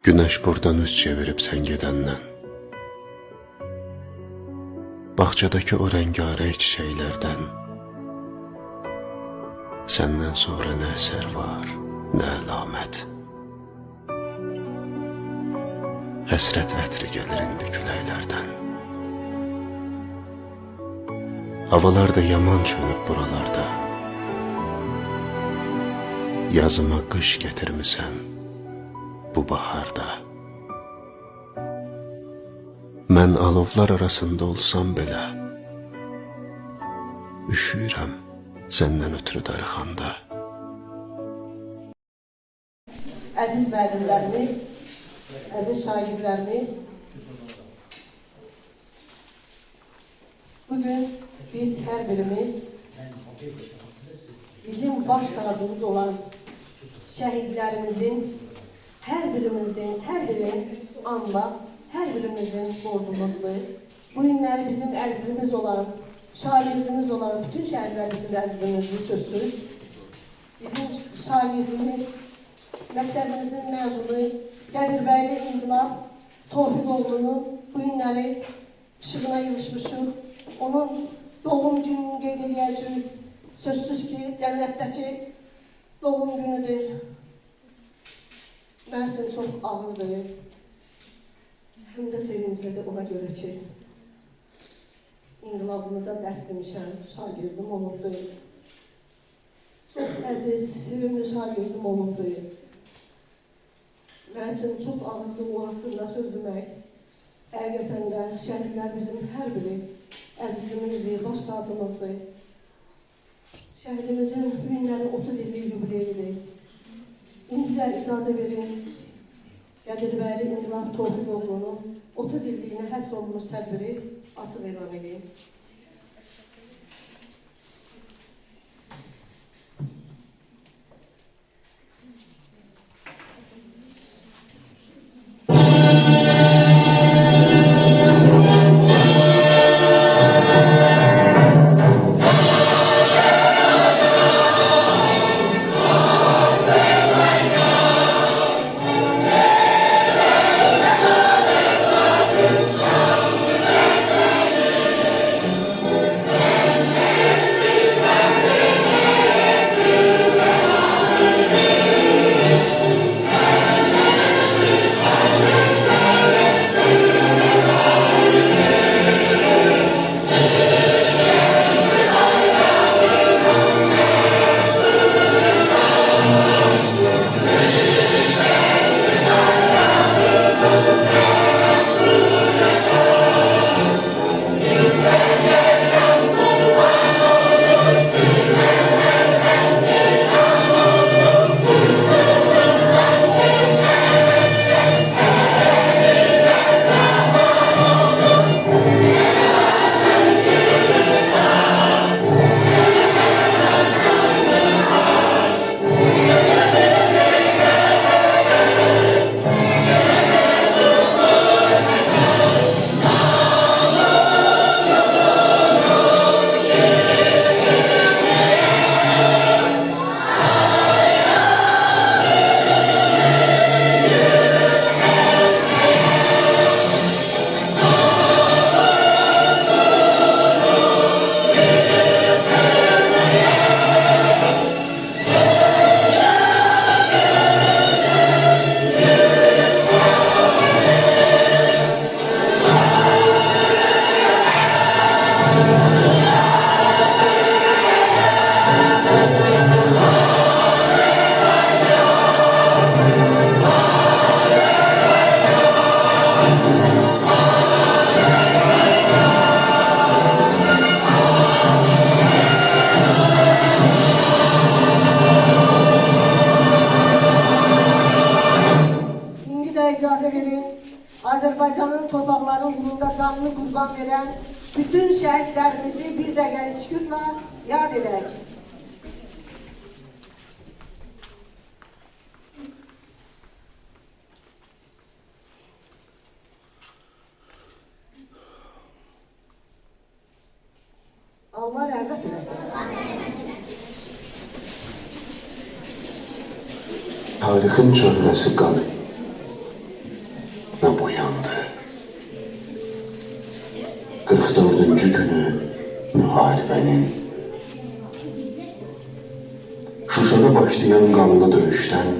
Güneş buradan üz çevirip sen gedəndən, bahçadaki o rengarenk çiçeklerden, senden sonra ne eser var, ne əlamət. Həsrət ətri gelir indi küləklərdən. Havalar da yaman çönüb buralarda. Yazıma qış getirmisən bu baharda. Mən alovlar arasında olsam belə, üşüyürəm səndən ötürü darıxanda. Əziz müəllimlərimiz, əziz şagirdlərimiz, bugün biz hər birimiz bizim baş tacımız olan şəhidlərimizin hər birinin anla hər birimizin borcumuzdur. Bu günləri bizim əzizimiz olan, şagirdimiz olan bütün şəhidlərimizin əzizimizdir sözsüz. Bizim şagirdimiz, məktəbimizin məzunu Qədirbəyli İnqilab Tofiqoğlu'nun bu günləri işığına yığışmışıq. Onun doğum gününü qeyd edəcəyik. Sözsüz ki, cənnətdəki doğum günüdür. Mənim üçün çox ağırdır. Həm də sevinclidir ona görə ki, inqilabımıza dərs demişəm, şagirdim olubdu. Çox əziz, sevimli şagirdim olubdu. Mənim üçün çox ağırdır o haqqında söz demək. Həqiqətən də şəhidlərimizin hər biri əzizimizdir, baş tacımızdır. Şəhidimizin günləri 30 illik yubileyidir. İndi icazə verin, Qədirbəyli İnqilab Tofiqoğlu'nun 30 illiyinə həsr olunmuş tədbiri açıq elan edeyim. Azərbaycanın torpaqları uğrunda canını qurban verən bütün şəhidlərimizi bir dəqiqəlik sükutla yad edək. Allah rəhmət eləsin. Tarixin çöhrəsi qanı. fitnə boyandı. 44-cü günü müharibənin. Şuşada başlayan qanlı döyüşdən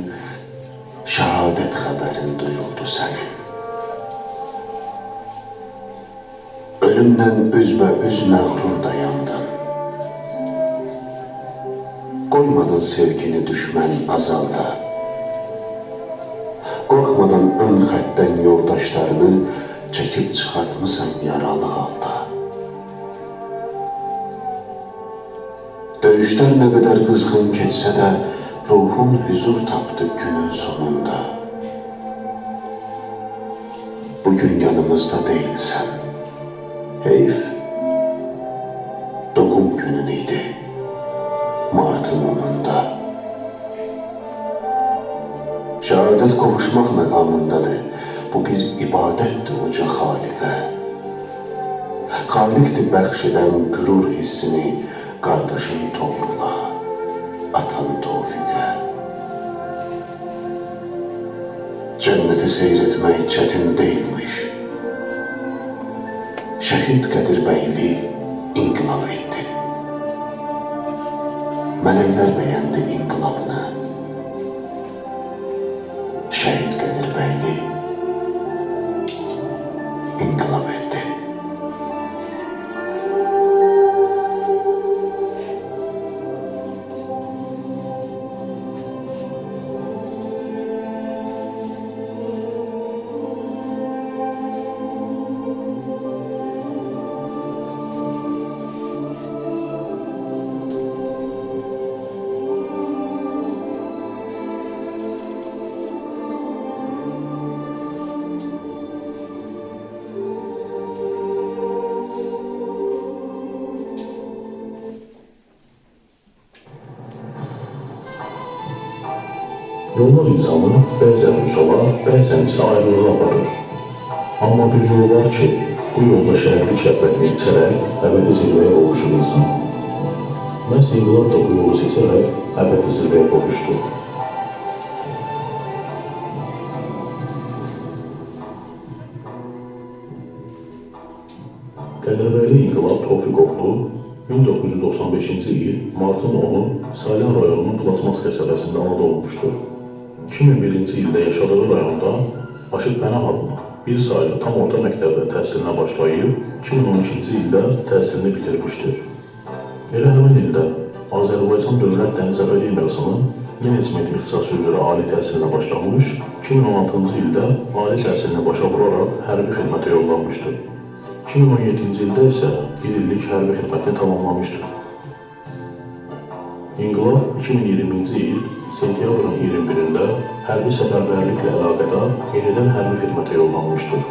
şəhadət xəbərin duyuldu sənin. Ölümlə üzbəüz məğrur dayandın. Qoymadın sevgini düşmən azalda. Qorxmadan ön xəttdən yoldaşlarını çəkib çıxartmısan yaralı halda. Döyüşlər nə qədər qızğın keçsə də ruhun hüzur tapdı günün sonunda. Bugün yanımızda değilsən. Heyf, doğum günün idi. Martın 10'unda. Şəhadət qovuşmaq məqamındadır. Bu bir ibadətdir uca Xaliqə. Xaliqdir bəxş edən qürur hissini qardaşın toğruna, atan Tofiqə. Cənnəti seyr etmək çətin deyilmiş. Şəhid Qədirbəyli inqilab etdi. Mələklər bəyəndi inqilabını. Şəhid Qədirbəyli inqilab etdi. Yollar insanı bəzən sola, bəzən isə ayrılığa aparır. Amma bir yol var ki, bu yolda şəhərlik şəhvətini içərək əbədi zirvəyə qovuşur insan. Məhz inqilab da bu yolu seçərək əbədi zirvəyə qovuşdu. Qədirbəyli İnqilab Tofiqoğlu 1995-ci il martın 10'u Salyan rayonunun Plasmas qəsəbəsində anadan olmuşdur. 2001-ci ildə yaşadığı rayonda Aşıq Pənah adına bir saylı tam orta məktəbdə təhsilinə başlayıb, 2012-ci ildə təhsilini bitirmişdir. Elə həmin ildə Azərbaycan Dövlət Dəniz Akademiyasının menecment ixtisası üzrə ali təhsilinə başlamış, 2016-cı ildə ali təhsilini başa vuraraq hərbi xidmətə yollanmışdır. 2017-ci ildə isə bir illik hərbi xidmətini tamamlamışdır. İnqilab 2020-ci il sentyabrın 21-də hərbi səfərbərliklə əlaqədar yenidən hərbi xidmətə yollanmışdır.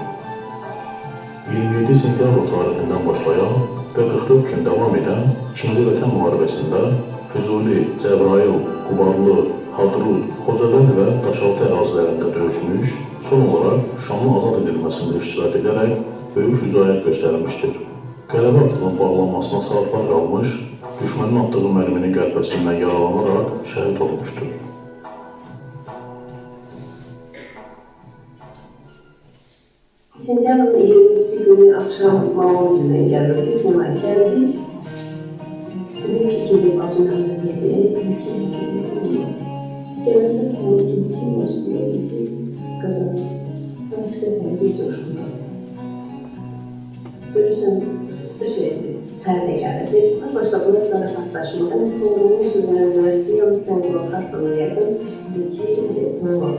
27 sentyabr tarixindən başlayan və 44 gün davam edən 2-ci Vətən müharibəsində Füzuli, Cəbrayıl, Qubarlı, Hadrut, Xocabənd və Daşaltı ərazilərində döyüşmüş, son olaraq Şamın azad edilməsində iştirak edərək böyük şücaət göstərmişdir. Qələbə aktının bağlanmasına saatlar qalmış, düşmənin atdığı mərminin qəlbəsindən yaralanaraq şəhid olmuşdur. Sentyabrın 20'si günü akşam Mağon gününe geldik. Buna geldik. Dedim ki gelip adını dedi. Geldik oldu. Kim başlıyor dedi. Kadın. Başka bir coşkulu. Görürsün bir şeydi. Sen de gelecek. Başta buna sonra kardeşimden. Kendimi Süzme Üniversitesi onu sen bakarsan yakın. Dedi ki tamam.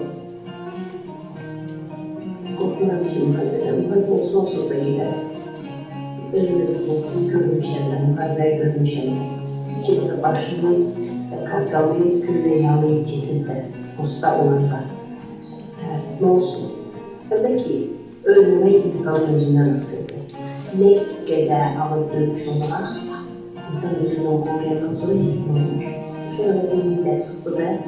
Korkulan bir şey muhabbeden, muhabbeden sonsuz da gider. Özümüzün görmüşemler, muhabbet görmüşemler. İçinde başını kaskalıyı, külle yağlayıp geçirdi. Usta olurlar. Ne olsun? Hem ki ölmemek insanın özünden nasıldı. Ne kadar alıp dönmüş olursa, insan özünün koruyan sonra hissi olmuş. Şöyle bir müddet çıktı da,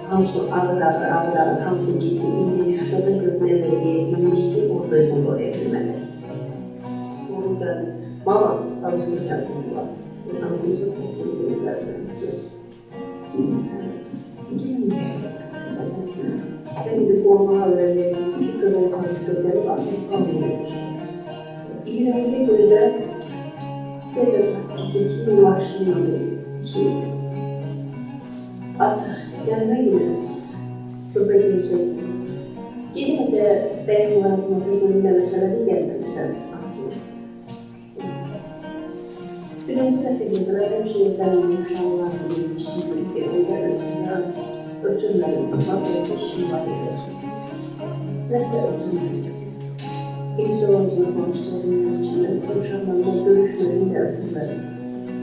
hamısı ağır, hamısı gitti. İndi Şuşada görmeye vəziyyətiymiş ki, orada özünü qoruya bilmədi. Onu ben, mama, hamısını gəldim var. Hamısı çok ben bir forma öğrendim. Şu kadar karıştırdım. artık kalmıyoruz. İran'da göre ne demek ki ulaşılmalı şey. Artık gelme gibi köpek yüzü. Yine de benim hayatımda mesele değil gelmemişler. Birinci dəfə gəzirəm, həmşirədən uşaqlar gibi bir şey görüb, ondan ötürmədim, bak bir şey var edir. Nəsə ötürmədim. İlk konuşlarımdan kimi, uşaqlarla görüşməyim də ötürmədim.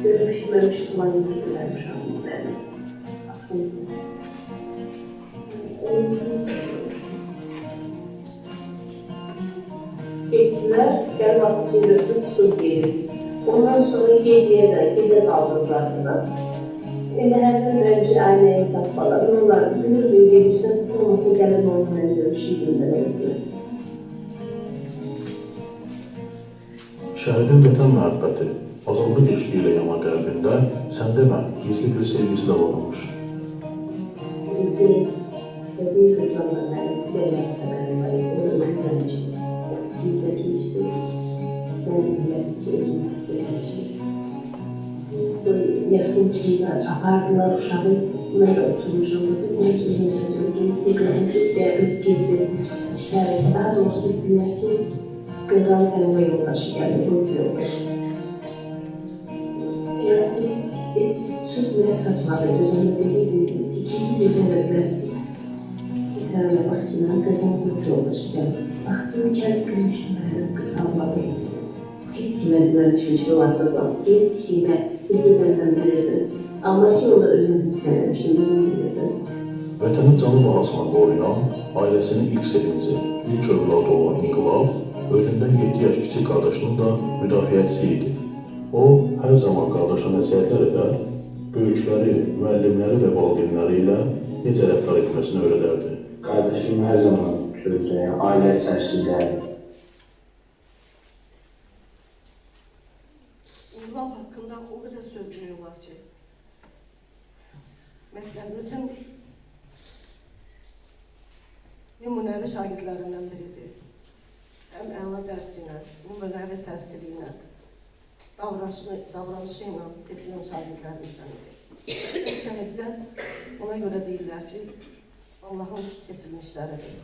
Görüşməmiş falan edirlər uşaqlarım mənim. Aklınızda. Onun için etdilər, gəlib atasını götürüb çıxıb gedir. Ondan sonra gecə kaldırdılar. Elə hərdən bence aynı hesap falan. Onlar bilir gelirsən, sonrası gəlib onunla görüşüydüm də neyse. Şəhidin vətən məhəbbəti, azadlıq ilişki ilə yanan qəlbində sən demə, gizli bir sevgisi də varmış. Sevdiği kızlarla ben değerlendirmedim. Onu öğrenmiştim. Hissetmiştim. Ben ki özümü hissetmiştim. Yasın içinde apardılar uşağı. Ben de oturmuşum. Neyse uzun sürdüm. Diklerim çok değerli girdi. Daha doğrusu dinler ki Gıdan Fenva yoldaşı geldi. Grup yoldaşı. Yani hiç sürtmeye satmadı. Özümü dediğim ikinci gecede biraz İsa'yla bahçeden Gıdan grup yoldaşı geldi. Baktım kendi gülmüştüm. Kız almadı. Hiç kime güvenmişmiş o arkadaşım. Hiç kime, hiç benden bilirdim. Ama ki o da özünü hissedemiştim, özünü bilirdim. Vətəni canı bahasına qoruyan, ailəsinin ilk sevinci, ilk övladı olan İnqilab, özündən 7 yaş kiçik qardaşının da müdafiəçisi idi. O, hər zaman qardaşa nəsihətlər edər, böyükləri, müəllimləri və valideynləri ilə necə rəftar etməsini öyrədərdi. Kardeşim her zaman sözde, aile içerisinde İnqilab haqqında o qədər söz deyiyorlar ki, məktəbimizin nümunəvi şagirdlərindən biridir. Həm əla dərsi ilə, nümunəvi təhsili ilə, davranışı ilə seçilən şagirdlərimizdən idi. Şəhidlər ona görə deyirlər ki, Allahın seçilmişləridir.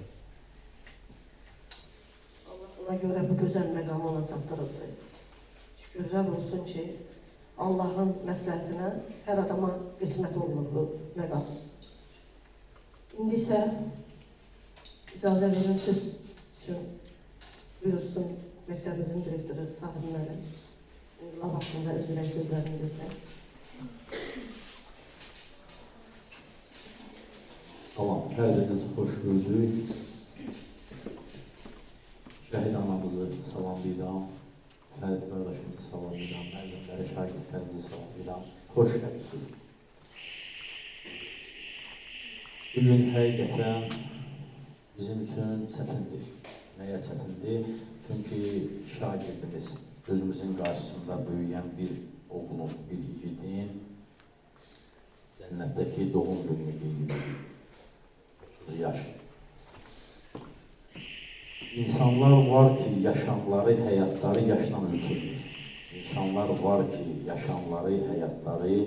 Allah ona görə bu gözəl məqamı ona çatdırıbdır. Şükürlər olsun ki, Allahın məsləhətinə hər adama qismət olunur bu məqam. İndi isə icazə verin söz üçün buyursun məktəbimizin direktoru Sabir müəllim. İnqilab haqqında öz ürək sözlərini desin. Tamam, hər biriniz xoş gördük. Şəhid anamızı salamlayıram. Fərid qardaşımızı salamlayıram. Müəllimləri, şagirdlərimizi salamlayıram. Xoş gəldiniz. Bugün həqiqətən bizim üçün çətindir. Nəyə çətindir? Çünki şagirdimiz gözümüzün qarşısında böyüyən bir oğlun, bir yiğidin cənnətdəki doğum gününü qeyd 30 yaş. İnsanlar var ki, yaşamları, həyatları yaşla ölçülmür. İnsanlar var ki, yaşamları, həyatları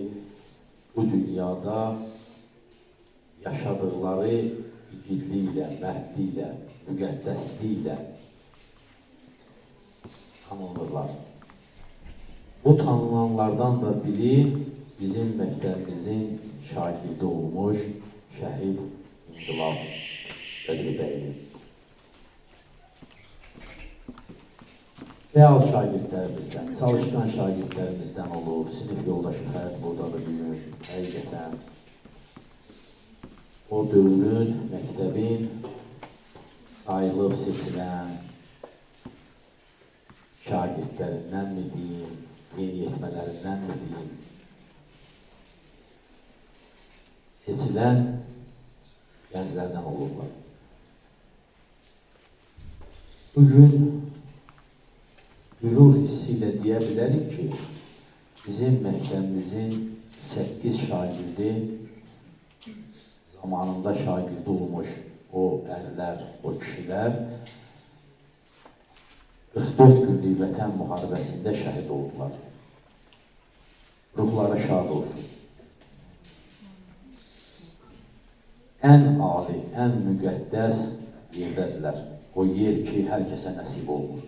bu dünyada yaşadıkları igidliklə, mərdliklə, müqəddəsliklə tanınırlar. Bu tanınanlardan da biri bizim məktəbimizin şagirdi olmuş şəhid İnqilab Qədirbəyidir. Real şagirdlərimizdən, çalışqan şagirdlərimizdən olur, sinif yoldaşı Fərid buradadır bugün, həqiqətən. O dövrün, məktəbin sayılıb seçilən şagirdlərindən mi deyim, yeniyetmələrindən mi deyim, seçilən gənclərdən olurlar. Bugün qürur hissi ilə deyə bilərik ki, bizim məktəbimizin 8 şagirdi zamanında şagirdi olmuş o ərlər, o kişilər 44 günlük vətən müharibəsində şəhid oldular. Ruhları şad olsun. Ən ali, ən müqəddəs yerdədirlər. O yer ki, hər kəsə nəsib olmur.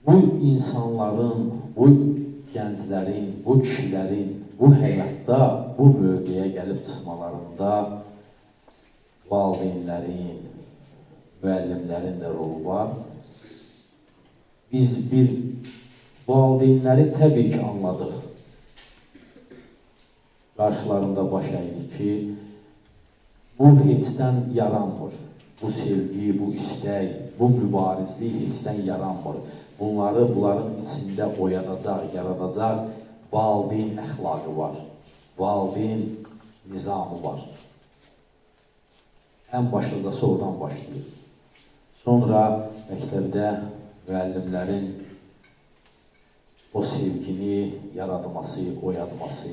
Bu insanların, bu gənclərin, bu kişilərin bu həyatda, bu mövqeyə gəlib çıxmalarında valideynlərin, müəllimlərin də rolu var. Biz bir valideynləri təbii ki, anladıq. Qarşılarında baş əydik ki, bu heçdən yaranmır. Bu sevgi, bu istək, bu mübarizlik heçdən yaranmır. Bunların içində oyadacaq, yaradacaq valideyn əxlaqı var, valideyn nizamı var. Ən başlıcası oradan başlayır. Sonra məktəbdə müəllimlərin o sevgini yaratması, oyatması,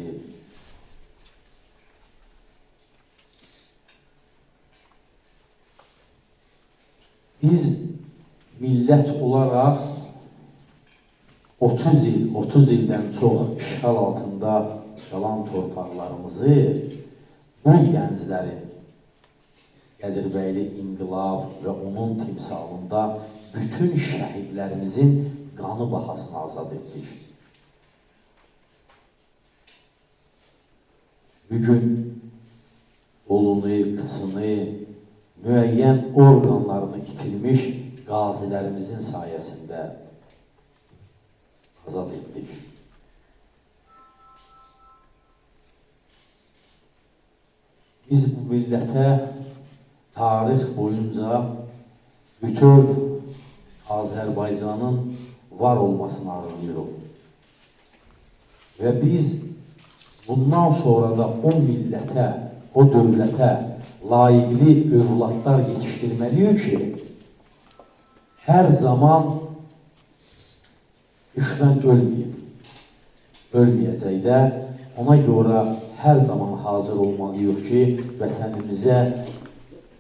biz millət olaraq 30 ildən çox işğal altında qalan torpaqlarımızı bu gənclərin Qədirbəyli İnqilab və onun timsalında bütün şəhidlərimizin qanı bahasına azad etdik. Bugün qolunu, qıçını, müəyyən orqanlarını itirmiş qazilərimizin sayəsində azad etdik. Biz bu millətə tarix boyunca bütöv Azərbaycanın var olmasını arzulayırıq. Və biz bundan sonra da o millətə, o dövlətə layiqli övladlar yetişdirməliyik ki, hər zaman düşmən ölməyəcək də, ona görə hər zaman hazır olmalıyıq ki, vətənimizə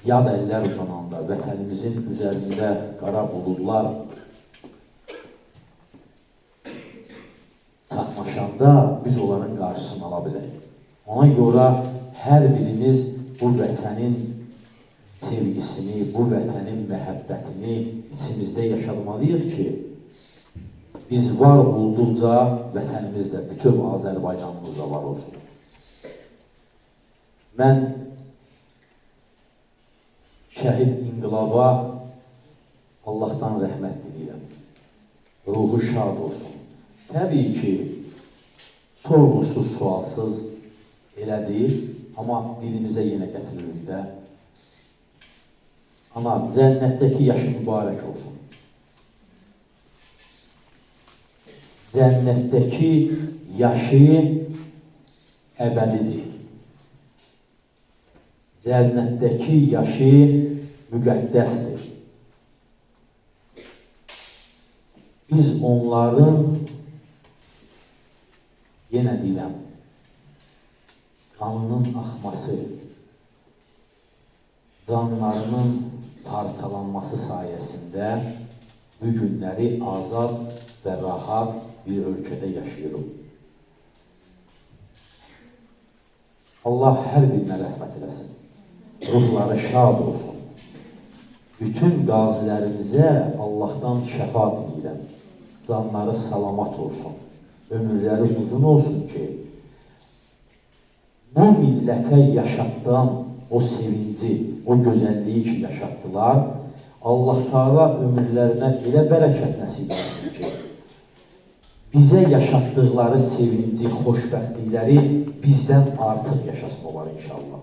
yad əllər uzananda, vətənimizin üzərində qara buludlar çaxmaşanda biz onların qarşısını ala bilək. Ona görə hər birimiz bu vətənin sevgisini, bu vətənin məhəbbətini içimizdə yaşamalıyıq ki, biz var olduqca vətənimizdə, bütün Azərbaycanımızda var olsun. Mən şəhid İnqilaba Allahdan rəhmət diləyirəm. Ruhu şad olsun. Təbii ki, sorğusuz, sualsız elədir, amma dilimizə yenə gətiririk də. Ana, cənnətdəki yaşı mübarək olsun. Cənnətdəki yaşı əbədidir. Cənnətdəki yaşı müqəddəsdir. Biz onların, yenə deyirəm, qanının axması, canlarının parçalanması sayəsində bu günləri azad və rahat bir ölkədə yaşayırıq. Allah hər birinə rəhmət eləsin. Ruhları şad olsun. Bütün qazilərimizə Allahdan şəfa diləyirəm. Canları salamat olsun. Ömürləri uzun olsun ki, bu millətə yaşatdan o sevinci, o gözəlliyi ki yaşatdılar, Allah Teala ömürlərinə elə bərəkət nəsib etsin ki, bizə yaşatdıqları sevinci, xoşbəxtlikləri bizdən artıq yaşasın olar inşallah.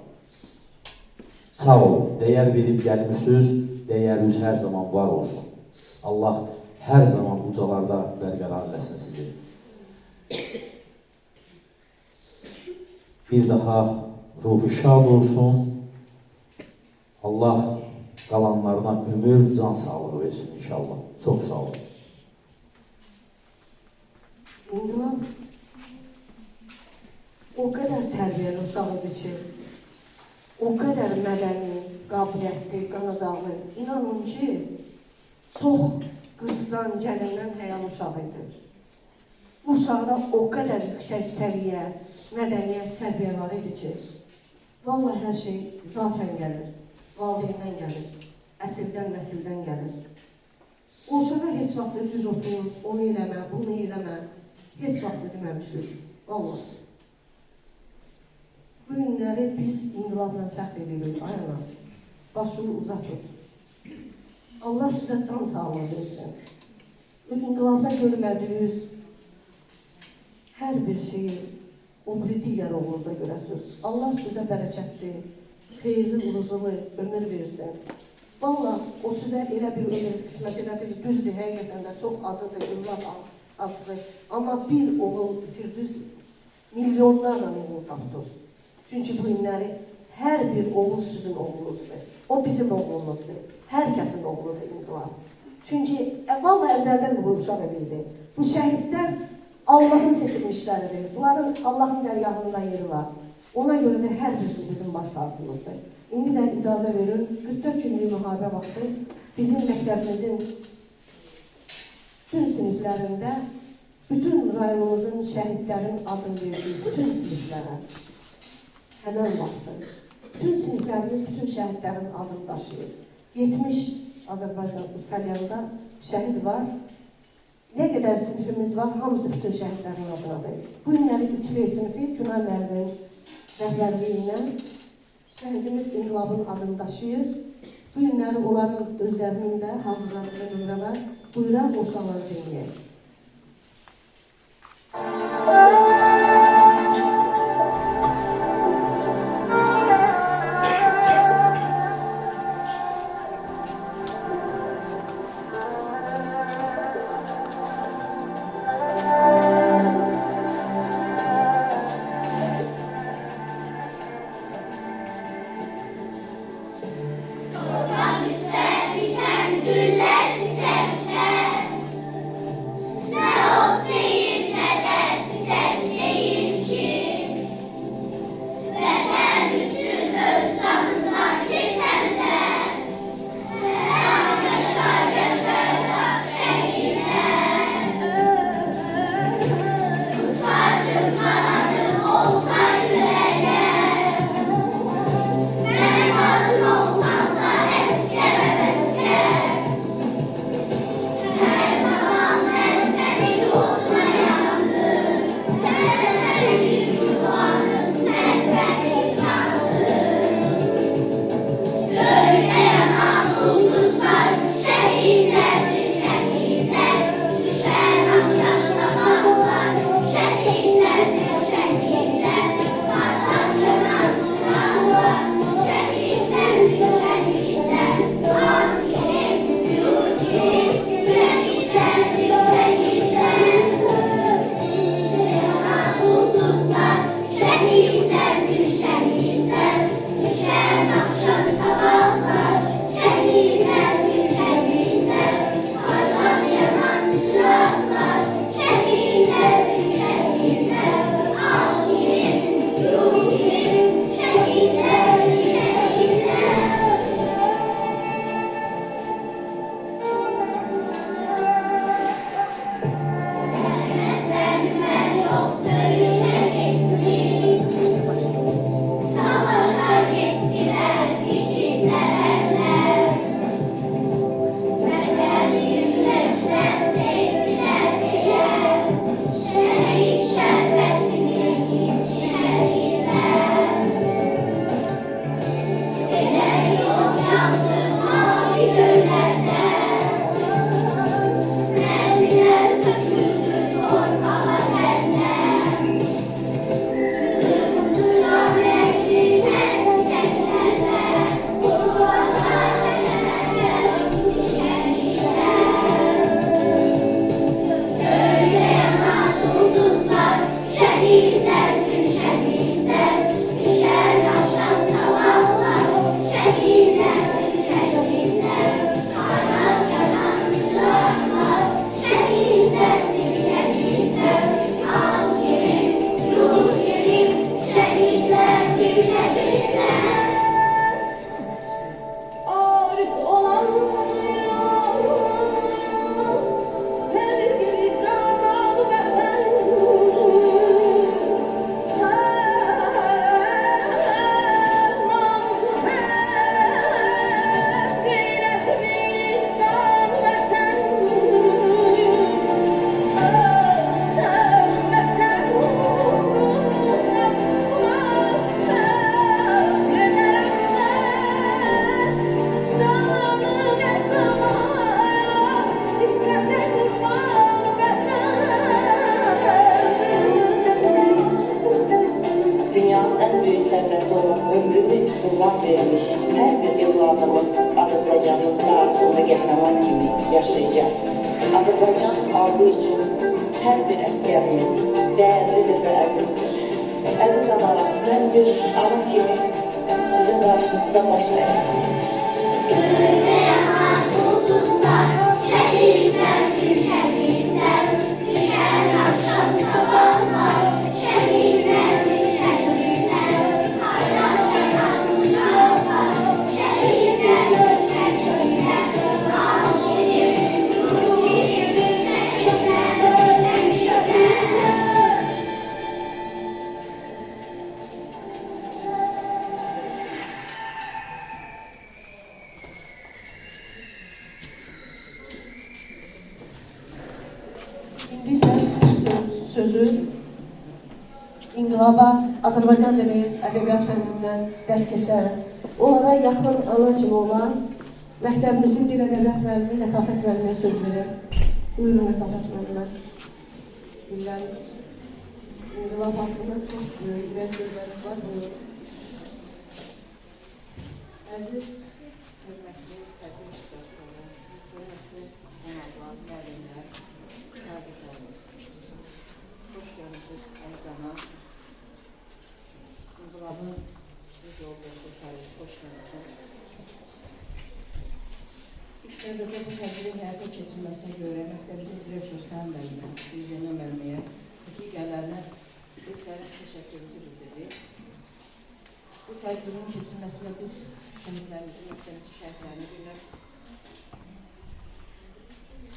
Sağ olun, dəyər verib gəlmişsiniz, dəyəriniz hər zaman var olsun. Allah hər zaman ucalarda bərqərar eləsin sizi. Bir daha ruhu şad olsun. Allah qalanlarına ömür, can sağlığı versin inşallah. Çox sağ olun. İnqilab o qədər tərbiyəli uşaq idi ki, o qədər mədəni, qabiliyyətli, qanacaqlı. İnanın ki, çox qızdan, gəlindən həyalı uşaq idi. Bu uşaqda o qədər yüksək səviyyə, mədəniyyət, tərbiyə var idi ki, vallahi hər şey zaten gəlir, valideyndən gəlir, əsildən, nəsildən gəlir. O uşağa heç vaxt düz oturun, onu eləmə, bunu eləmə, heç vaxt deməmişik, vallahi. Bu günləri biz inqilabla fəxr edirik, ayana, başını uzatın. Allah sizə can sağlığı versin. Bu inqilabda görmədiyiniz hər bir şeyi o biri digər oğlunuzda görəsiniz. Allah sizə bərəkətli, xeyirli, uruzulu ömür versin. Vallahi o sizə elə bir ömür qismət elədir, düzdür, həqiqətən də çox acıdır, övlad acıdır. Amma bir oğul itirdiniz, milyonlarla oğul tapdınız. Çünki bu günləri hər bir oğul sizin oğlunuzdur. O bizim oğlumuzdur. Hər kəsin oğludur inqilab. Çünki vallahi əvvəldən bu uşaq edildi. Bu şəhidlər Allahın seçilmişləridir. Bunların Allahın dərgahında yeri var. Ona görə də hər birisi bizim baş tacımızdır. İndi də icazə verin, 44 günlük müharibə vaxtı bizim məktəbimizin bütün siniflərində, bütün rayonumuzun şəhidlərin adını verdiyi bütün siniflərə həmən vaxtı. Bütün siniflərimiz bütün şəhidlərin adını daşıyır. 70 Azərbaycan Salyanda şəhid var. Nə qədər sinifimiz var, hamısı bütün şəhidlərin adınadır. Bu günləri 3B sinifi Günay müəllimin rəhbərliyindən şəhidimiz inqilabın adını daşıyır. Bu günləri onların özlərinin də hazırladığı nömrə var. Buyuraq, boşlanları dinləyək. Güller çiçekler, ne ot değil ne de cavab vermiş hər bir evladımız Azərbaycanın tarixində qəhrəman kimi yaşayacaq. Azərbaycan xalqı üçün hər bir əskərimiz dəyərlidir və əzizdir. Əziz analar, mən bir ana kimi sizin qarşınızda baş əyirəm. İndi isə çıxış sözü İnqilaba, Azərbaycan dili, ədəbiyyat fənnindən dərs keçən, onlara yaxın ana kimi olan məktəbimizin dil ədəbiyyat müəllimi, Lətafət müəllimə söz verir. Buyurun Lətafət müəllimə. Bilirəm, İnqilab haqqında çox böyük və sözləriniz var. Buyurun. Əziz, hörmətli tədbir iştirakçıları, hörmətli qonaqlar, müəllimlər, şagirdlərimiz, xoş gəlmişsiniz əzana. İnqilabın bir yoldaşı Fərid, xoş gəlmişsiniz. İlk növbədə bu tədbirin həyata keçirilməsinə görə məktəbimizin direktoru Səhəm müəllimə, Zeynə müəlliməyə, digərlərinə ötəriz təşəkkürümüzü bildirdik. Bu tədbirin keçirilməsində biz şəhidlərimizin, məktəbimizin şəhidlərini bilmək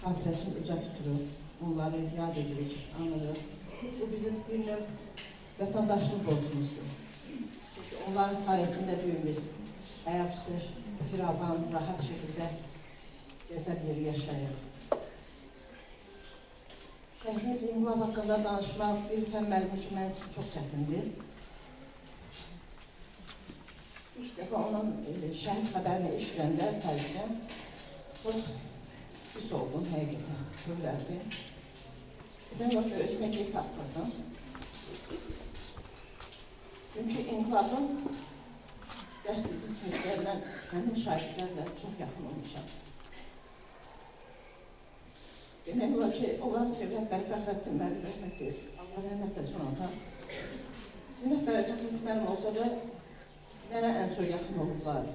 xatirəsini uca tuturuq, onları yad edirik, anırıq. Bu bizim bir növ vətəndaşlıq borcumuzdur. Çünki onların sayəsində düyümüz ayaqsız, firavan, rahat şəkildə gəzə bilir, yaşayır. Şəhidimiz İnqilab haqqında danışmaq bir fən müəllimi ki, mənim üçün çox çətindir. İlk dəfə onun şəhid xəbərini eşidəndə Fəriddən çox pis oldum, həqiqətən, görərdi. Ben başa özümə şey tapmadım. Çünki İnqilabın dərslikli siniflərlə həmin şahidlərlə çox yaxın olmuşam. Demək olar ki, olan Sevrətbəli Fəxrəddin müəllim rəhmət deyir. Allah rəhmət etsin ona. Sevrətbəli Fəxrəddin müəllim olsa da mənə ən çox yaxın olublar.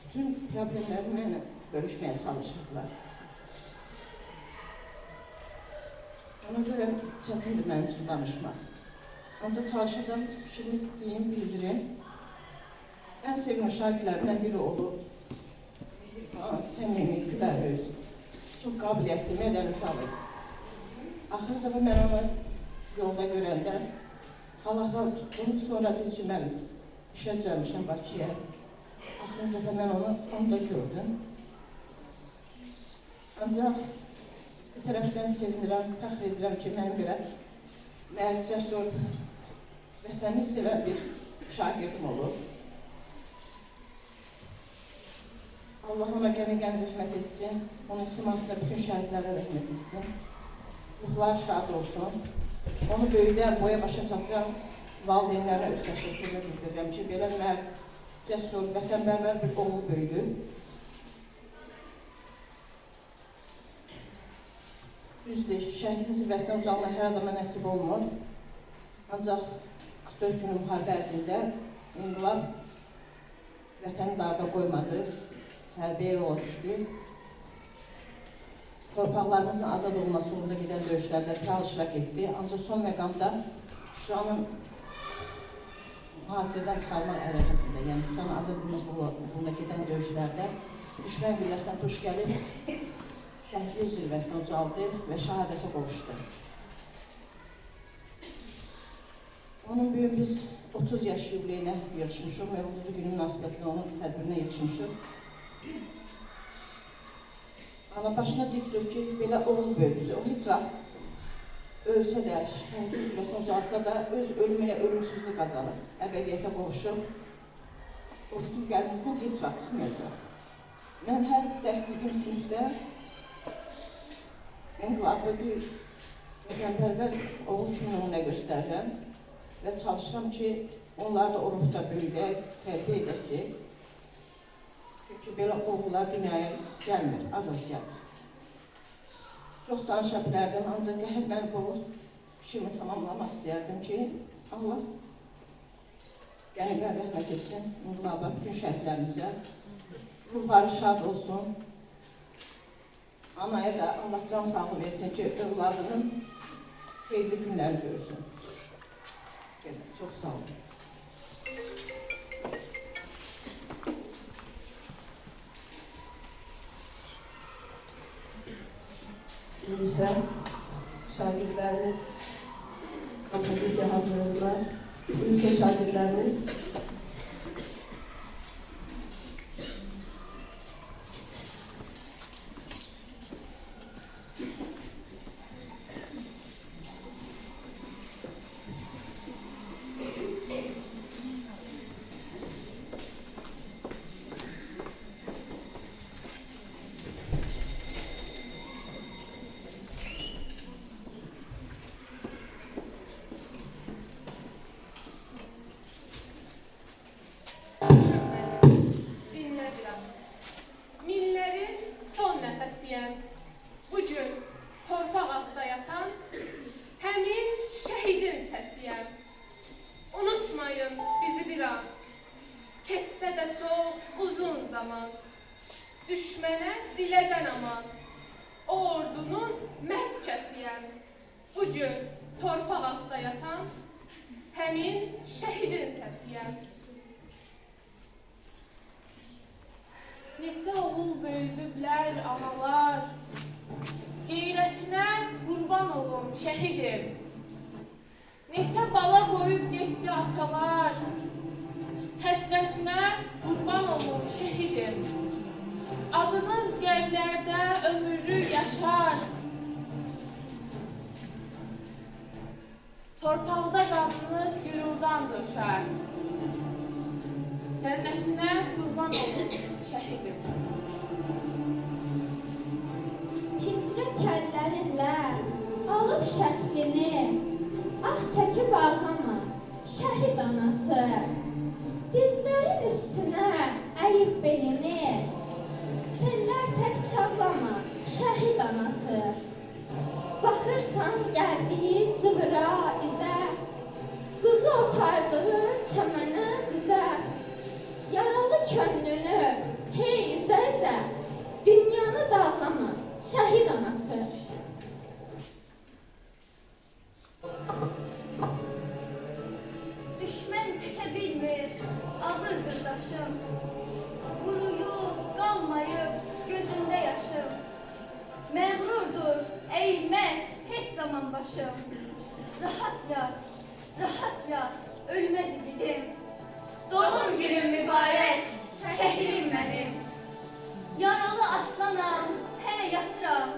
Bütün problemləri mənə bölüşməyə çalışırdılar. Ona görə çətindir mənim üçün danışmaq. Ancaq çalışacağım, fikrimi deyim, bildirim. Ən sevimli şahidlərimdən biri olub. Səmimi, gülərüz. Çox qabiliyyətli, mədəni uşaq idi. Axırıca mən onu yolda görəndə Allahlar tutdum, sonra deyir ki, mən işə düzəlmişəm Bakıya. Axırıca mən onu da gördüm. Ancaq bir tərəfdən sevinirəm, fəxr edirəm ki, mənim belə cəsur, vətəni sevən bir şagirdim olub. Allah ona qəmə-qəm rəhmət etsin, onun simasında bütün şəhidlərə rəhmət etsin. Ruhlar şad olsun. Onu böyüdən, boya başa çatıran valideynlərə öz təşəkkürünü bildirirəm ki, belə mərd, cəsur, vətənbərvər bir oğul böyüdü. Düzdür, şəhidin zirvəsinə ucalma hər adama nəsib olmur. Ancaq 44 günün müharibə ərzində İnqilab vətəni darda qoymadı, hərbiyə yola düşdü. Torpaqlarımızın azad olması uğrunda gedən döyüşlərdə fəal iştirak etdi. Ancaq son məqamda Şuşanın mühasirədən çıxarmaq ərəfəsində, yəni Şuşanın azad edilməsi uğrunda gedən döyüşlərdə düşmən qülləsinə tuş gəlib, şəhidlik zirvəsinə ucaldı və şəhadətə qovuşdu. Onun bugün biz 30 yaş yubileyinə yığışmışıq, Mövlüdü günü münasibətlə onun tədbirinə yığışmışıq. Ana başına dikdir ki, belə oğul böyüdücü, o heç vaxt ölsə də, şəhidlik zirvəsinə ucalsa da öz ölümüyə ölümsüzlük qazanır, əbədiyyətə qovuşur. O bizim qəlbimizdən heç vaxt çıxmayacaq. Mən hər dərsligim sinifdə İnqilabı bir vətənpərvər oğul kimi ona göstərirəm və çalışıram ki, onlar da o ruhda böyüdək, tərbiyə edək ki, ki, belə oğullar dünyaya gəlmir, az gəlir. Çox danışa bilərdim, ancaq qəhərmən bu fikrimi tamamlamaq istəyərdim ki, Allah qənimlər rəhmət etsin, İnqilaba, bütün şəhidlərimizə, ruhları şad olsun. Anaya da Allah can sağlığı versin ki, övladının xeyirli günləri görsün. Çox sağ olun. Şimdi ise şagirdlerimiz kompozisya hazırladılar. Ülke şagirdlerimiz Dinle biraz. Millerin son nefesiyem. Bugün torpaq altında yatan həmin şəhidin səsiyəm. Unutmayın bizi bir an. Keçsə də çox uzun zaman. Düşmənə dilədən aman. O ordunun məhkəsiyəm. Bugün torpaq altında yatan həmin şəhidin səsiyəm. Neçə oğul böyüdüblər analar, qeyrətinə qurban olum şəhidim. Neçə bala qoyub getdi atalar, həsrətinə qurban olum şəhidim. Adınız qəlblərdə ömürlü yaşar, torpaqda qanınız gürurdan döşər. Cənnətinə qurban olum şəhidim. Titrə kəllərinlə alıb şəklini, ah çəkib ağlama, şəhid anası. Dizlərin üstünə əyib belini, sellər tək çağlama, şəhid anası. Baxırsan gəldiyi cığıra izə, quzu otardığı çəmənə düzə. Yaralı könlünü hey üzə-üzə, dünyanı dağlama, şəhid anası. Düşmən çəkə bilmir, ağır qırdaşım. Quruyub, qalmayıb, gözündə yaşım. Məğrurdur, əyilməz heç zaman başım. Rahat yat, ölməz igidim. Doğum günüm mübarək, şəhidim mənim. Yaralı aslanam, hələ yatıram.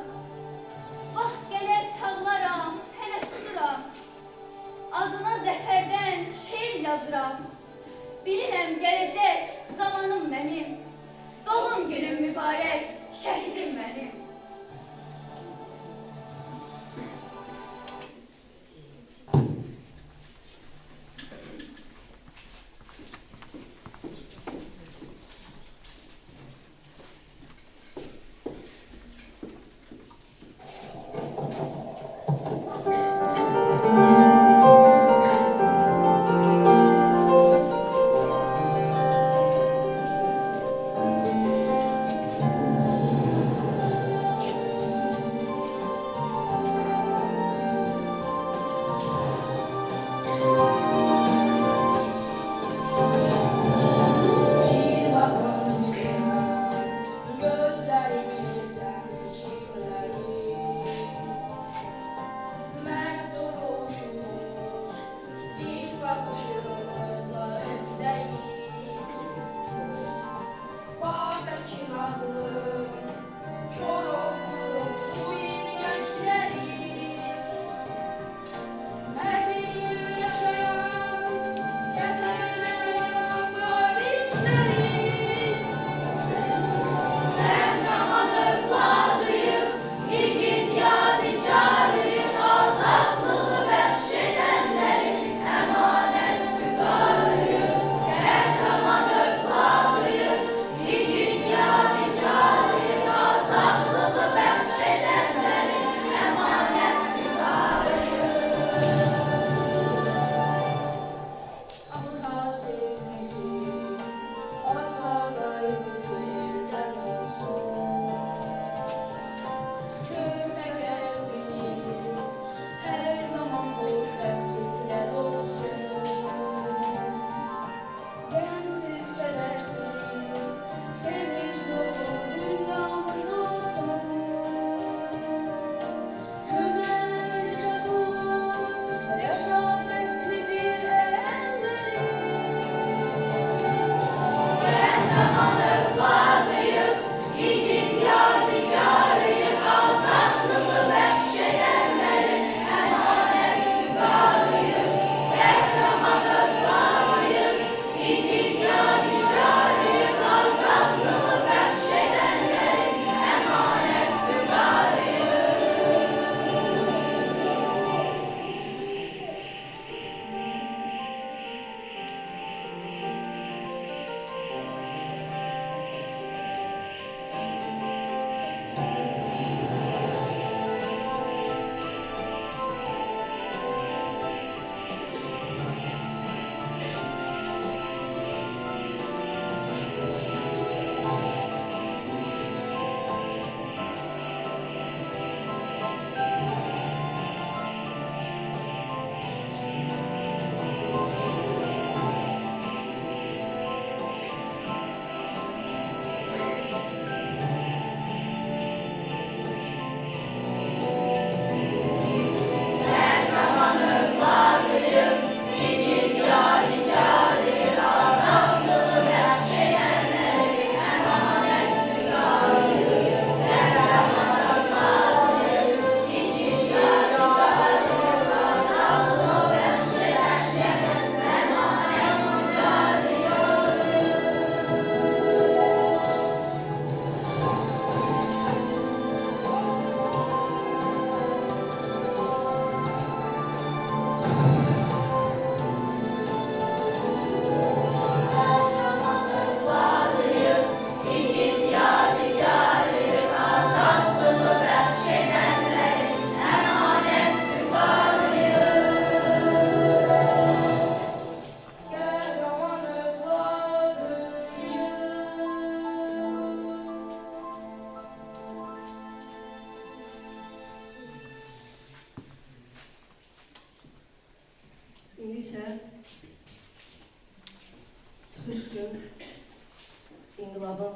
inqilabın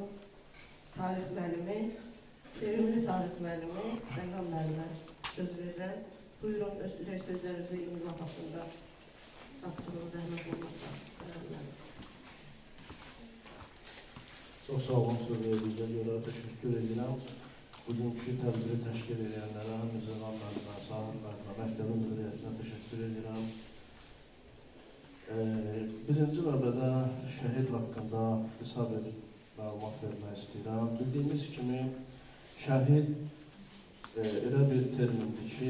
tarix müəllimi, sevimli tarix müəllimi Rəhman müəllimə söz verirəm. Buyurun, öz ürək sözlərinizi inqilab haqqında çatdırın, zəhmət olmazsa. Çox sağ olun, söz verdiyinizə görə təşəkkür edirəm. Bugünkü tədbiri təşkil edənlərə, həm Zənan müəllimə, Sahib müəllimə, məktəbin müdiriyyətinə təşəkkür edirəm. Birinci növbədə şəhid haqqında qısa bir məlumat vermək istəyirəm. Bildiyimiz kimi, şəhid elə bir termindir ki,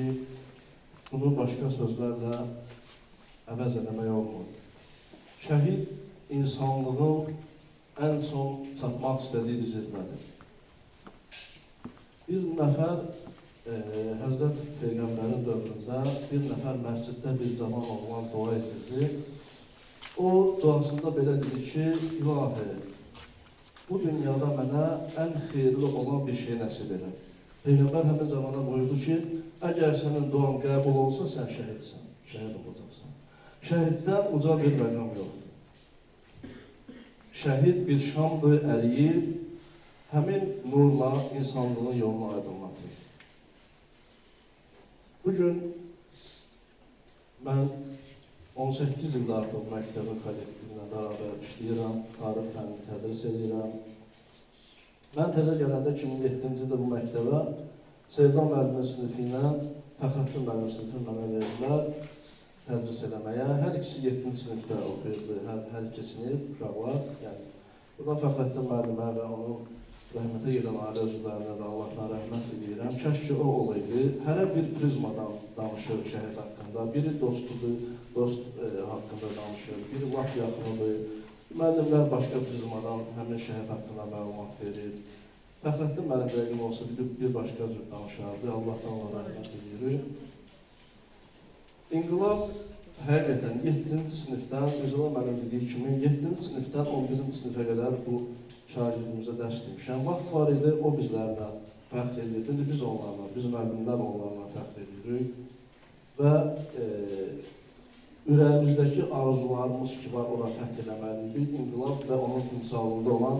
bunu başqa sözlərlə əvəz eləmək olmur. Şəhid insanlığın ən son çatmaq istədiyi zirvədir. Bir nəfər Həzrət Peyğəmbərin dövründə bir nəfər məsciddə bir cavan oğlan dua edirdi. O duasında belə dedi ki, İlahi, bu dünyada mənə ən xeyirli olan bir şey nəsib edir. Peyğəmbər həmin zamana buyurdu ki, əgər sənin duan qəbul olsa, sən şəhidsən, şəhid olacaqsan. Şəhiddən uca bir məqam yoxdur. Şəhid bir şamdır, əriyir, həmin nurla insanlığın yolunu aydınlatır. Bugün mən 18 ildə artıq məktəbin kollektivinə bərabər işləyirəm, tarix fənni tədris edirəm. Mən təzə gələndə 2007-ci ildə bu məktəbə Sevdan müəllimin sinifi ilə Fəxrəddin müəllimin sinifini mənə verdilər tədris eləməyə. Hər ikisi 7-ci sinifdə oxuyurdu, hər iki sinif uşaqlar. Yəni, buradan Fəxrəddin müəllimə və onun rəhmətə gedən ailə üzvlərinə də Allahdan rəhmət edirəm. Kəşki o olaydı. Hərə bir prizmadan danışır şəhid haqqında. Biri dostudur, dost haqqında danışır. Biri lap yaxınıdır. Müəllimlər başqa prizmadan həmin şəhid haqqında məlumat verir. Fəxrəddin müəllim rəqim olsa bir başqa cür danışardı. Allahdan ona rəhmət edirik. İnqilab həqiqətən 7-ci sinifdən, Üzələ müəllim dediyi kimi, 7-ci sinifdən 11-ci sinifə qədər bu şagirdimizə dərs demişəm. Vaxt var idi, o bizlərlə fəxr edirdi. İndi biz onlarla, biz müəllimlər onlarla fəxr edirik. Və ürəyimizdəki arzularımız ki var, ora fəth eləməli. Bir inqilab və onun timsalında olan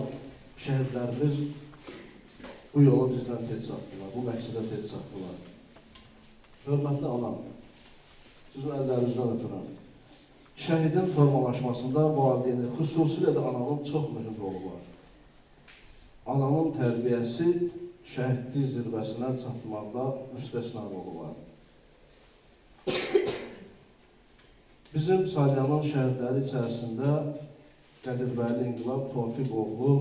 şəhidlərimiz bu yolu bizdən tez satdılar, bu məqsədə tez satdılar. Hörmətli anam, sizin əllərinizdən ötürəm. Şəhidin formalaşmasında valideyni, xüsusilə də ananın çox mühüm rolu var. Ananın tərbiyəsi şəhidlik zirvəsinə çatmaqda müstəsna rolu var. Bizim Salyanın şəhidləri içərisində Qədirbəyli İnqilab Tofiq oğlu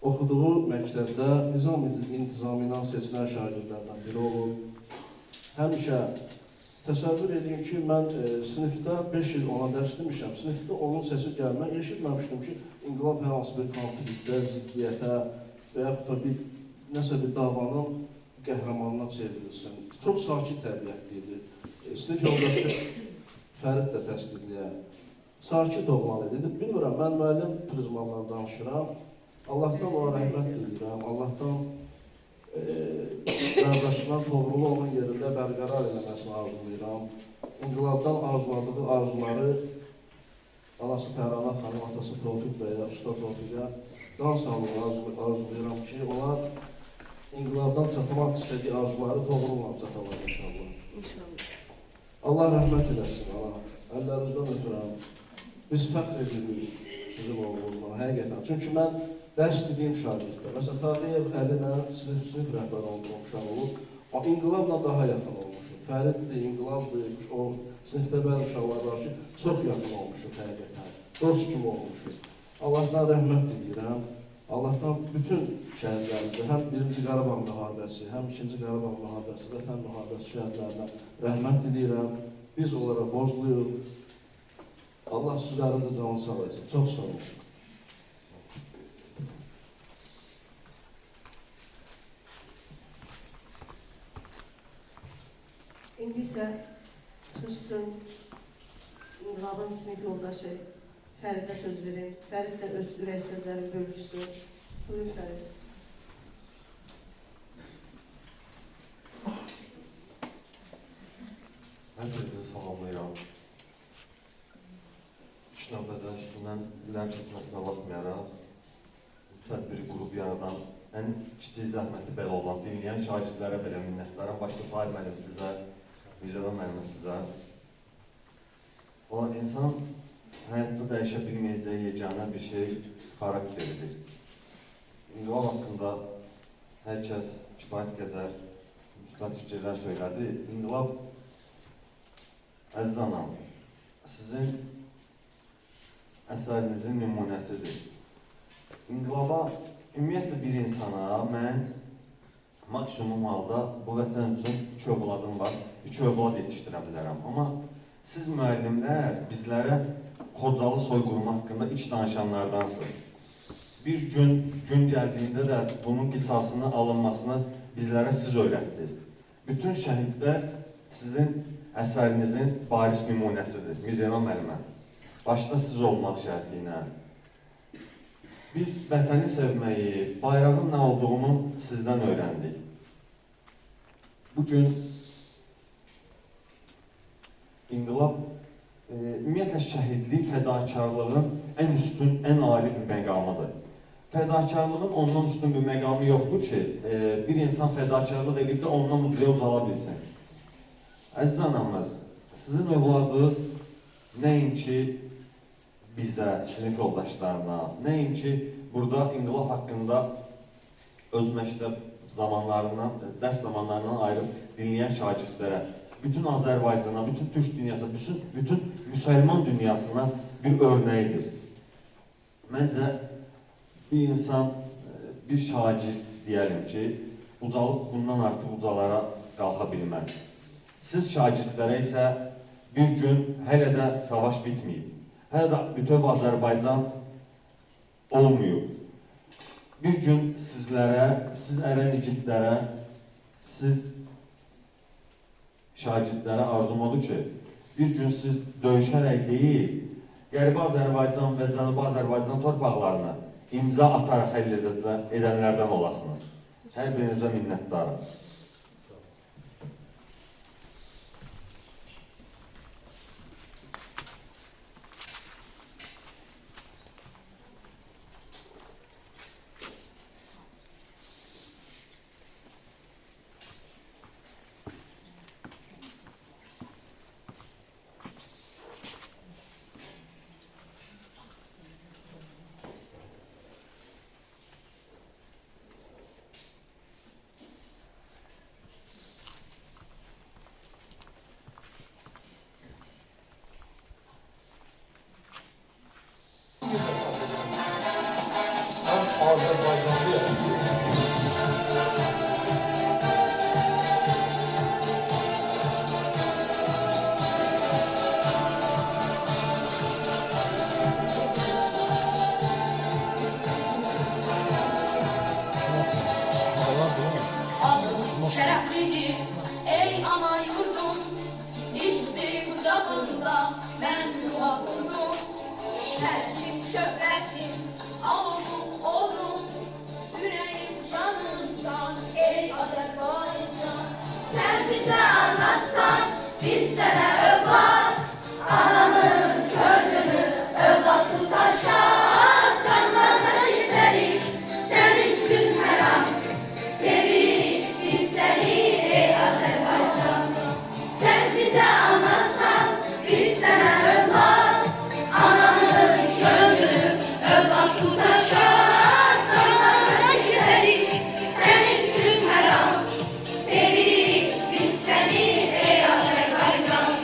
oxuduğu məktəbdə nizam intizamından seçilən şagirdlərdən biri olub. Həmişə təsəvvür edin ki, mən sinifdə 5 il ona dərs demişəm, sinifdə onun səsi gəlmə, eşitməmişdim ki, İnqilab hər hansı bir konfliktə, ziddiyyətə və yaxud da nəsə bir davanın qəhrəmanına çevrilsin. Çox sakit təbiətliydi. Sinif yoldaşı Fərid də təsdiqləyər. Sakit oğlan idi. Bilmirəm, mən müəllim prizmalardan danışıram. Allahdan ona rəhmət diləyirəm. Allahdan qardaşına toğrulu onun yerində bərqərar eləməsini arzulayıram. İnqilabdan arzuladığı arzuları anası Tərana xanım, atası Tofiq bəyə, usta Tofiqə can sağlığı arzulayıram ki, onlar İnqilabdan çatmaq istədiyi arzuları toğruluqla çatalar inşallah. Allah rəhmət eləsin, ana. Əllərinizdən ötürəm. Biz fəxr edirik sizin oğlunuzla, həqiqətən. Çünki mən dərs dediyim şagirddə, məsələn, Tağıyev Əli mənim sinif rəhbəri olduğum uşaq olub, o İnqilabla daha yaxın olmuşum. Fəriddir, İnqilabdır, o sinifdə bəzi uşaqlar var ki, çox yaxın olmuşum həqiqətən. Dost kimi olmuşum. Allahdan rəhmət diləyirəm. Allahdan bütün şəhidlərimizə, həm 1-ci Qarabağ müharibəsi, həm 2-ci Qarabağ müharibəsi, Vətən müharibəsi şəhidlərinə rəhmət diləyirəm. Biz onlara borcluyuq. Allah sizlərin də canı sağ olsun. Çox sağ olun. İndi isə çıxışsın İnqilabın sinif yoldaşı Fəridə söz verin. Fərid də öz ürək sözlərini bölüşsün. Buyur Fərid. Hər birinizi salamlayıram. İlk növbədə mən illərin keçməsinə baxmayaraq bu tədbiri qurub yaradan ən kiçik zəhməti belə olan dinləyən şagirdlərə belə minnətdaram. Başda Sahib müəllim sizə, Mirzədan müəllimə sizə. O insan həyatda dəyişə bilməyəcəyi yeganə bir şey xarakteridir. İnqilab haqqında hər kəs kifayət qədər müsbət fikirlər söylədi. İnqilab, əziz anam, sizin əsərinizin nümunəsidir. İnqilaba, ümumiyyətlə bir insana mən maksimum halda bu vətən üçün 2 övladım var, 2 övlad yetişdirə bilərəm. Amma siz müəllimlər bizlərə Xocalı soyqırımı haqqında iç danışanlardansınız. Bir gün gəldiyində də bunun qisasını alınmasını bizlərə siz öyrətdiniz. Bütün şəhidlər sizin əsərinizin bariz nümunəsidir, Mirzəna müəllimə. Başda siz olmaq şərti ilə. Biz vətəni sevməyi, bayrağın nə olduğunu sizdən öyrəndik. Bugün İnqilab, ümumiyyətlə şəhidlik, fədakarlığın ən üstün, ən ali bir məqamıdır. Fədakarlığın ondan üstün bir məqamı yoxdur ki, bir insan fədakarlıq edib də ondan mutluya uzala bilsin. Əziz anamız, sizin övladınız nəinki bizə, sinif yoldaşlarına, nəinki burada İnqilab haqqında öz məktəb zamanlarından, dərs zamanlarından ayrıb dinləyən şagirdlərə, bütün Azərbaycana, bütün Türk dünyasına, bütün müsəlman dünyasına bir örnəkdir. Məncə, bir insan, bir şagird deyəlim ki, ucalıb bundan artıq ucalara qalxa bilməz. Siz şagirdlərə isə bir gün hələ də savaş bitməyib. Hələ də bütöv Azərbaycan olmuyor. Bir gün sizlərə, siz ərən igidlərə, siz şagirdlərə arzum odur ki, bir gün siz döyüşərək deyil, Qərbi Azərbaycan və Cənubi Azərbaycan torpaqlarına imza ataraq həll edənlərdən olasınız. Hər birinizə minnətdarım. Şərəflidir, ey ana yurdum, isti qucağında mən yuva qurdum. Şərkim, şöhrətim, alovum, oğlum, ürəyim, canımsan, ey Azərbaycan. Sən bizə anasan, biz sənə övlad, ananın könlünü övlad tutaşaq. Canlarına keçərik, sənin üçün hər an, sevirik biz səni, ey Azərbaycan. Sən bizə anasan, biz sənə övlad, ananın könlünü övlad tutaşaq. Canlarına keçərik, sənin üçün hər an, sevirik biz səni, ey Azərbaycan.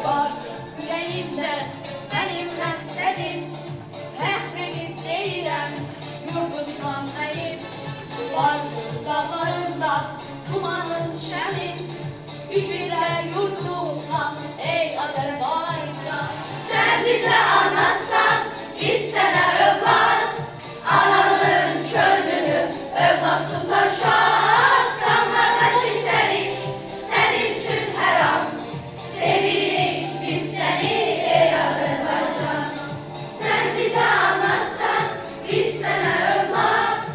Var ürəyimdə mənim məqsədim, fəxr edib deyirəm, yurdumdan əyib. Var dağlarında dumanın şənin, igidlər yurdumdan, ey Azərbaycan. Sən bizə anasan, biz sənə övlad, ananın könlünü övlad tutaşaq. Canlarına keçərik, sənin üçün hər an, sevirik biz səni, ey Azərbaycan. Sən bizə anasan, biz sənə övlad,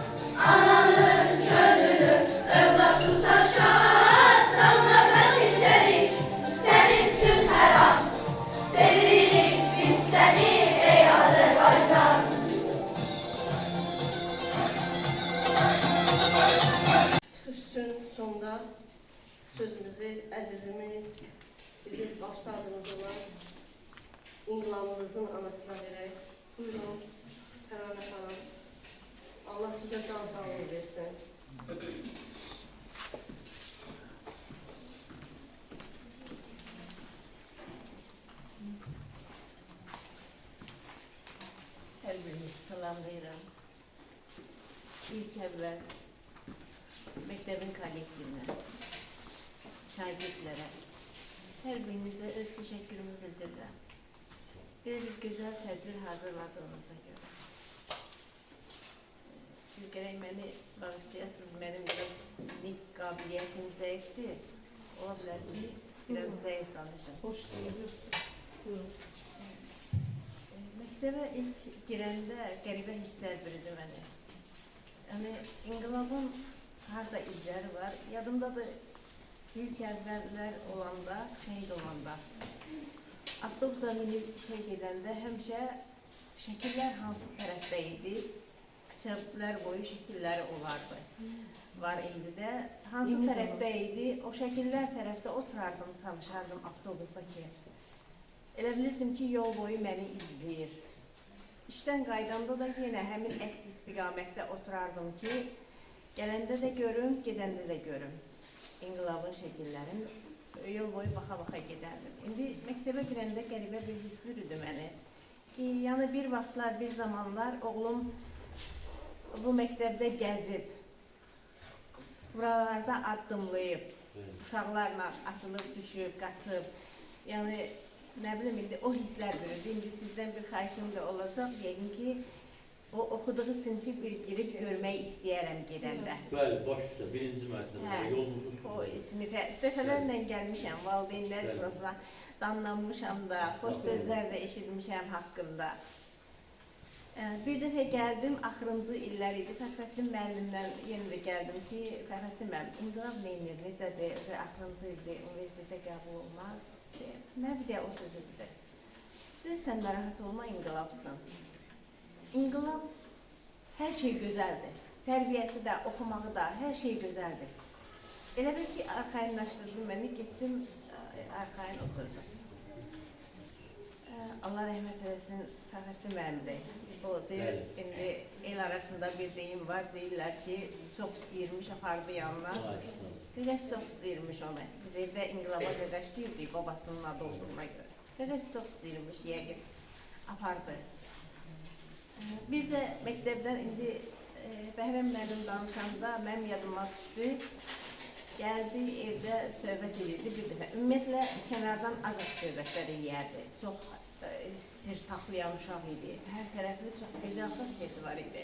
ananın könlünü övlad tutaşaq. sözümüzü əzizimiz, bizim baş tacımız olan İnqilabımızın anasına verək. Buyurun, Təranə xanım. Allah sizə can sağlığı versin. Hər birinizi salamlayıram. İlk əvvəl məktəbin kollektivinə, şagirdlərə, hər birinizə öz təşəkkürümü bildirirəm. Belə bir gözəl tədbir hazırladığınıza görə. Siz gərək məni bağışlayasınız, mənim biraz nitq qabiliyyətim zəifdir. Ola bilər ki, biraz zəif danışım. Hoş deyil. Buyurun. Məktəbə ilk girəndə qəribə hisslər bürüdü məni. Yəni, inqilabın harada izləri var. Yadımdadır, ilk əvvəllər olanda, şəhid olanda. Avtobusa minib işə gedəndə həmişə şəkillər hansı tərəfdə idi, küçələr boyu şəkilləri olardı. Var indi də. Hansı tərəfdə idi, o şəkillər tərəfdə oturardım, çalışardım avtobusdakı. Elə bilirdim ki, yol boyu məni izləyir. İşdən qaydanda da yenə həmin əks istiqamətdə oturardım ki, gələndə də görüm, gedəndə də görüm. İnqilabın şəkillərin yol boyu baxa-baxa gedərdim. İndi məktəbə girəndə qəribə bir his bürüdü məni. Yəni bir vaxtlar, bir zamanlar oğlum bu məktəbdə gəzib, buralarda addımlayıb, uşaqlarla atılıb, düşüb, qaçıb. Yəni, nə bilim, indi o hisslər bürüdü. İndi sizdən bir xahişim də olacaq. Yəqin ki, o oxuduğu sinfi bir girib görmək istəyərəm gedəndə. Bəli, baş üstə, birinci mərtəbədə, yolumuzun üstündə. O sinifə dəfələrlə gəlmişəm, valideynlər sırasına danlanmışam da, xoş sözlər də eşitmişəm haqqında. Bir dəfə gəldim, axırıncı illər idi, Fəxrəddin müəllimdən yenə də gəldim ki, Fəxrəddin müəllim, inqilab neynir, necədir, axırıncı ildir, universitetə qəbul olmaq. Nə bilək o sözüdür. Sən narahat olma, inqilabsın. İnqilab hər şey gözəldir. Tərbiyəsi də, oxumağı da, hər şey gözəldir. Elə bir ki, arxayınlaşdırdım məni, getdim, arxayın oturdum. Allah rəhmət eləsin, Fəxrəddin müəllimdir. O deyir, indi el arasında bir deyim var, deyirlər ki, çox istəyirmiş, apardı yanına. Dədəş çox istəyirmiş onu. Biz evdə inqilaba dədəş deyirdik, babasının adı olduğuna görə. Dədəş çox istəyirmiş, yəqin, apardı. Bir də məktəbdən indi Bəhrəm müəllim danışanda mənim yadıma düşdü. Gəldi, evdə söhbət edirdi bir dəfə. Ümumiyyətlə, kənardan az-az söhbətlər eləyərdi. Çox sir saxlayan uşaq idi. Hər tərəfli çox gözəl xasiyyəti var idi.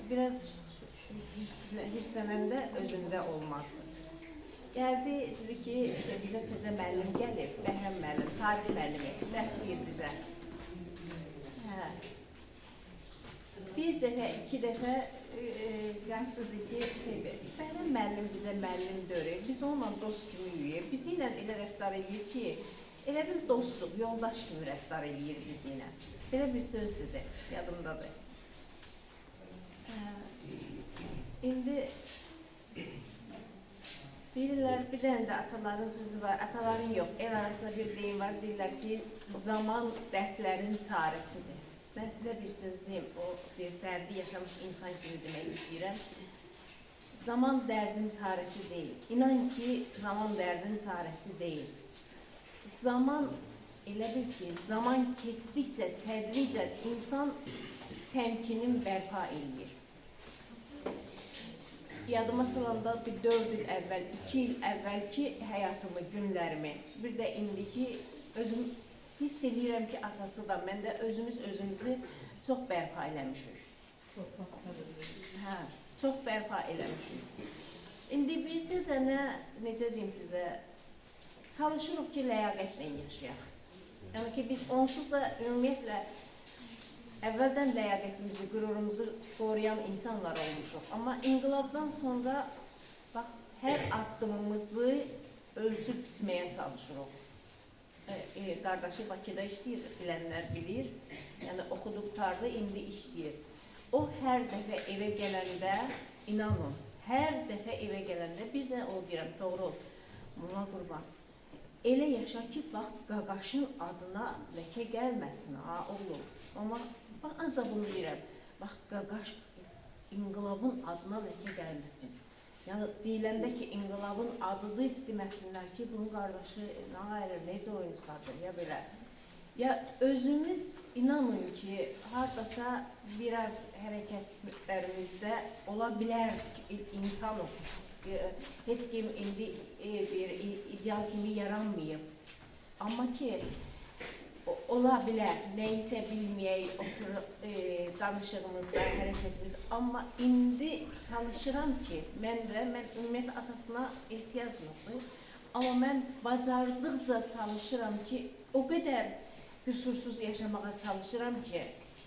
Biraz hisslənəndə özündə olmazdı. Gəldi, dedi ki, bizə təzə müəllim gəlib, Bəhrəm müəllim, tarix müəllimi, dərs deyir bizə. Bir dəfə, iki dəfə qalxdı ki, Bəhrəm müəllim bizə müəllim dörür, biz onunla dost kimi yuyur, bizi ilə elə rəftar edir ki, elə bir dostluq, yoldaş kimi rəftar edir bizi ilə. Belə bir söz dedi, yadımdadır. İndi deyirlər, bir dənə də ataların sözü var, ataların yox, el arasında bir deyim var, deyirlər ki, zaman dərdlərin çarəsidir. Mən sizə bir söz deyim, o bir dərdi yaşamış insan kimi demək istəyirəm. Zaman dərdin çarəsi deyil. İnan ki, zaman dərdin çarəsi deyil. Zaman elə bil ki, zaman keçdikcə, tədricən insan təmkinin bərpa edir. Yadıma salanda bir 4 il əvvəl, 2 il əvvəlki həyatımı, günlərimi, bir də indiki özüm hiss edirəm ki, atası da, mən də özümüzü çox bərpa eləmişik. Çox bərpa eləmişik. İndi bircə dənə, necə deyim sizə, çalışırıq ki, ləyaqətlə yaşayaq. Yəni ki, biz onsuz da ümumiyyətlə əvvəldən ləyaqətimizi, qürurumuzu qoruyan insanlar olmuşuq. Amma inqilabdan sonra bax, hər addımımızı ölçüb bitməyə çalışırıq. Qardaşı Bakıda işləyir, bilənlər bilir. Yəni oxudu, qutardı, indi işləyir. O hər dəfə evə gələndə, inanın, hər dəfə evə gələndə bir də o deyirəm, doğru ol. Buna qurban. Elə yaşa ki, bax, qaqaşın adına ləkə gəlməsin, ha, oğlum. Amma bax, ancaq bunu deyirəm. Bax, qaqaş inqilabın adına ləkə gəlməsin. Yəni, deyiləndə ki, inqilabın adıdır, deməsinlər ki, bunun qardaşı nə ayrı, necə oyun çıxardır, ya belə. Ya özümüz inanın ki, haradasa biraz hərəkətlərimizdə ola bilər insan oxuşuq. Heç kim indi bir ideal kimi yaranmayıb. Amma ki, ola bilər, nəyisə bilməyək, oturuq, danışığımızda, hərəkətimiz. Amma indi çalışıram ki, mən ümumiyyətlə atasına ehtiyac yoxdur. Amma mən bacardıqca çalışıram ki, o qədər qüsursuz yaşamağa çalışıram ki,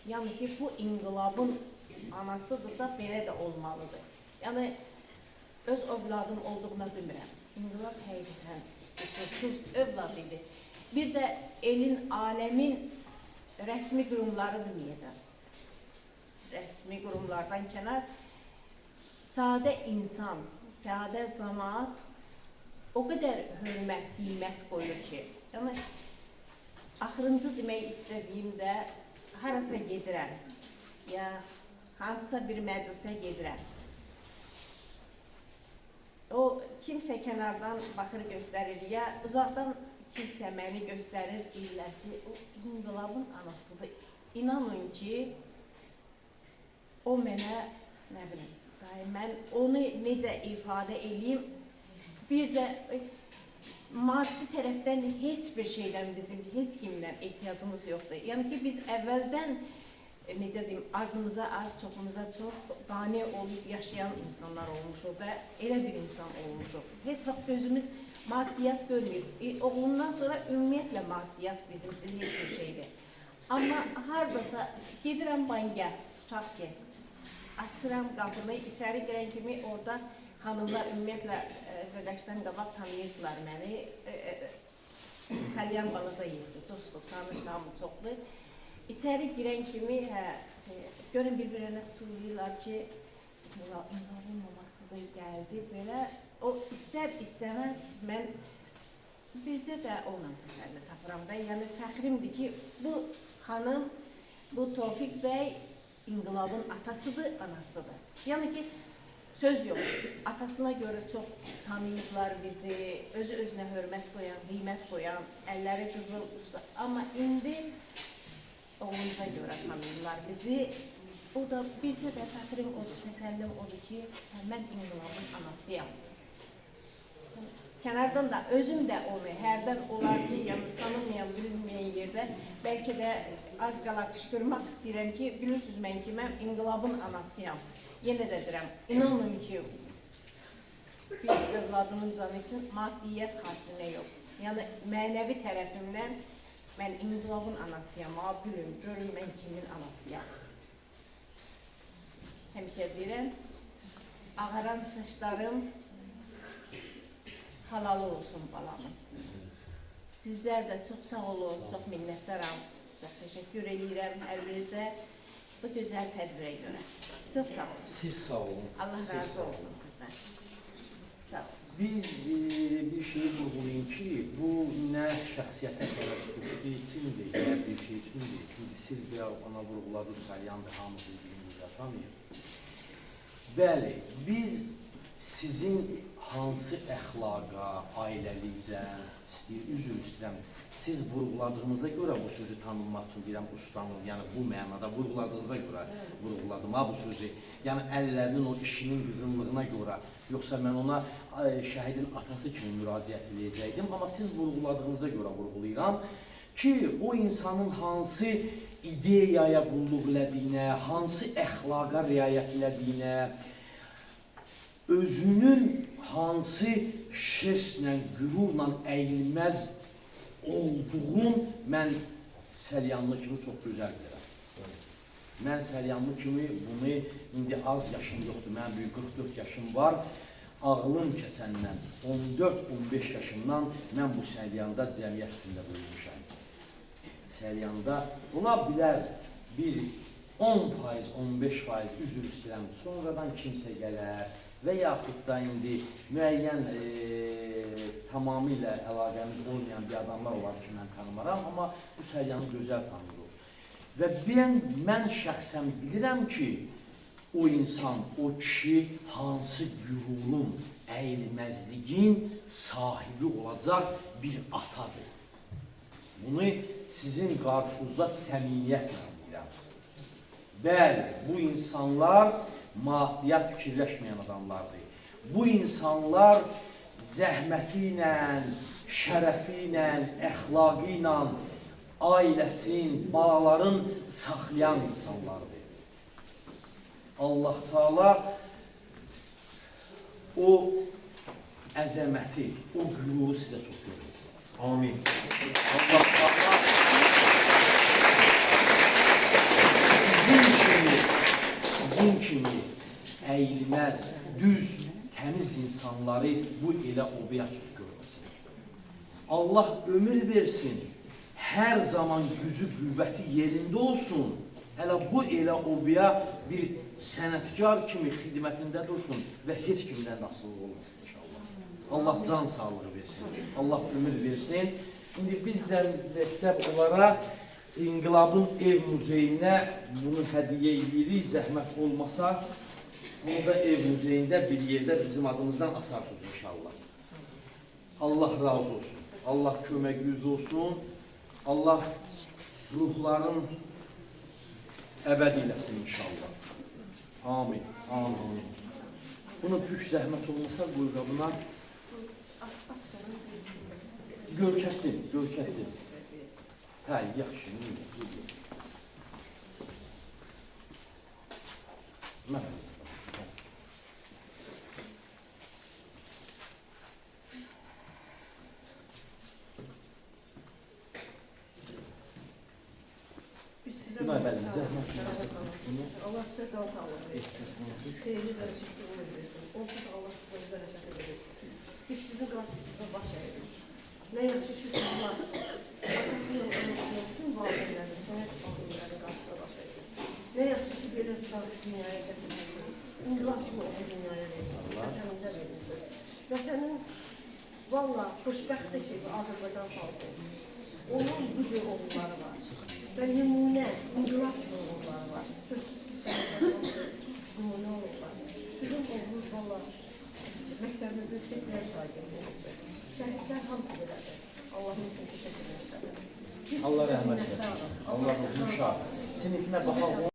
yəni ki, bu inqilabın anasıdırsa belə də olmalıdır. Yəni, öz övladım olduğuna demirəm. İnqilab həqiqətən qüsursuz övlad idi. Bir də elin, aləmin rəsmi qurumları deməyəcəm. Rəsmi qurumlardan kənar sadə insan, sadə cəmaat o qədər hörmət, qiymət qoyur ki, yəni axırıncı demək istədiyim də harasa gedirəm, ya hansısa bir məclisə gedirəm. O kimsə kənardan baxır, göstərir, ya uzaqdan kimsə məni göstərir, deyirlər ki, o inqilabın anasıdır. İnanın ki, o mənə, nə bilim, mən onu necə ifadə edeyim, bir də maddi tərəfdən heç bir şeydən bizim, heç kimdən ehtiyacımız yoxdur. Yəni ki, biz əvvəldən, necə deyim, azımıza az, çoxumuza çox qane olub yaşayan insanlar olmuşuq və elə bir insan olmuşuq. Heç vaxt gözümüz maddiyyat görməyib. Oğlundan sonra ümumiyyətlə maddiyyat bizim üçün heç bir şeydir. Amma haradasa gedirəm banka, tutaq ki, açıram qapını, içəri girən kimi orada xanımlar ümumiyyətlə Qaqaşdan qabaq tanıyırdılar məni. Salyan balaca yerdir, dostluq, tanışlarım çoxdur. İçəri girən kimi, görün bir-birinə tutulurlar ki, inqilabın mamasıdır, gəldi, belə. O istər-istəməz mən bircə də onunla təsəlli tapıram da. Yəni fəxrimdir ki, bu xanım, bu Tofiq bəy inqilabın atasıdır, anasıdır. Yəni ki, söz yox, atasına görə çox tanıyıblar bizi, özü-özünə hörmət qoyan, qiymət qoyan, əlləri qızıl usta. Amma indi oğlumuza görə tanıyırlar bizi. O da bircə də fəxrim odur, təsəllim odur ki, mən inqilabın anasıyam. Kənardan da, özüm də onu hərdən olar ki, tanımayan, bilinməyən yerdə bəlkə də az qala qışqırmaq istəyirəm ki, bilirsiniz mən ki, mən inqilabın anasıyam. Yenə də deyirəm, inanın ki, bir övladımın canı üçün maddiyyət xatirinə yox. Yəni, mənəvi tərəfimdən mən inqilabın anasıyam, bilin, görün mən kimin anasıyam. Həmişə deyirəm, ağaran saçlarım halalı olsun balamın. Sizlər də çox sağ olun, çox minnətdaram, çox təşəkkür edirəm hər birinizə bu gözəl tədbirə görə. Çox sağ olun. Siz sağ olun. Allah razı olsun sizdən. Sağ olun. Biz bir şeyi vurgulayın ki, bu nə şəxsiyyətə tərəfdir üçündür, ya bir şey üçündür. Şimdi siz bir ana vurguladınız, Salyandır, hamı bildiğinizdə tanıyır. Bəli, biz sizin hansı əxlaqa, ailəlicə, üzr istəyirəm, siz vurguladığınıza görə bu sözü tanınmaq üçün deyirəm, ustanız, yəni bu mənada vurguladığınıza görə vurguladım bu sözü. Yəni əllərinin o işinin qızınlığına görə, yoxsa mən ona şəhidin atası kimi müraciət edəcəkdim, amma siz vurguladığınıza görə vurgulayıram ki, o insanın hansı ideyaya qulluq elədiyinə, hansı əxlaqa riayət elədiyinə, özünün hansı şəstlə, qürurla əyilməz olduğun mən Səlyanlı kimi çox gözəl bilirəm. Mən Səlyanlı kimi bunu indi az yaşım yoxdur, mən büyük 44 yaşım var. Ağlım kəsəndən 14-15 yaşımdan mən bu Səlyanda cəmiyyət içində böyümüşəm. Səlyanda buna bilər bir 10%, 15% üzr istəyirəm, sonradan kimsə gələr və yaxud da indi müəyyən tamamilə əlaqəmiz olmayan bir adamlar olar ki, mən tanımaram, amma bu Səlyanı gözəl tanıyırıq. Və mən şəxsən bilirəm ki, o insan, o kişi hansı gürulun, əyilməzliyin sahibi olacaq bir atadır. Bunu sizin qarşınızda səmimiyyətlə bilirəm. Bəli, bu insanlar maddiyyat fikirləşməyən adamlardır. Bu insanlar zəhməti ilə, şərəfi ilə, əxlaqı ilə ailəsin, balaların saxlayan insanlardır. Allah Teala o əzəməti, o güruru sizə çox görür. Amin. Allah Teala sizin kimi əyilməz, düz, təmiz insanları bu elə obaya çox görməsin. Allah ömür versin, hər zaman gücü, qüvvəti yerində olsun. Hələ bu elə obaya bir sənətkar kimi xidmətində dursun və heç kimdən asılı olmasın inşallah. Allah can sağlığı versin, Allah ömür versin. İndi biz də məktəb olaraq İnqilabın ev muzeyinə bunu hədiyyə edirik, zəhmət olmasa. Bunu da ev muzeyində bir yerdə bizim adımızdan asarsınız inşallah. Allah razı olsun, Allah köməyiniz olsun, Allah ruhların əbəd eləsin inşallah. Amin, amin. Bunu büyük zəhmət olmasa qoy qabına. Görkətdir, görkətdir. Hə, yaxşı, Məhəmməd. Günay bəli, zəhmət. Allah sizə can sağlığı versin. Xeyirli və ciddi olur versin. Onsuz Allah sizə bərəkət edəcək. Biz sizin qarşınızda baş əyirik. Nə yaxşı ki, siz var. Atasının olmasını bütün valideynlərin, sənət valideynlərin qarşısında baş əyirik. Nə yaxşı ki, belə uşaq dünyaya gətirmişsiniz. İnqilabçı oldu dünyaya verirsiniz. Vətənimizə verirsiniz. Vətənin valla xoşbəxtdir ki, Azərbaycan xalqı. Onun bu cür oğulları var. Və nümunə, İnqilab oğulları var. Sözsüz ki, nümunə olurlar. Sizin oğlunuz valla məktəbimizin seçilən şagirdleridir. Şəhidlər hamısı belədir. Allah'ın üçün təşəkkür edirəm. Allah rəhmət eləsin. Allah ruhunu şad etsin. Sinifinə baxan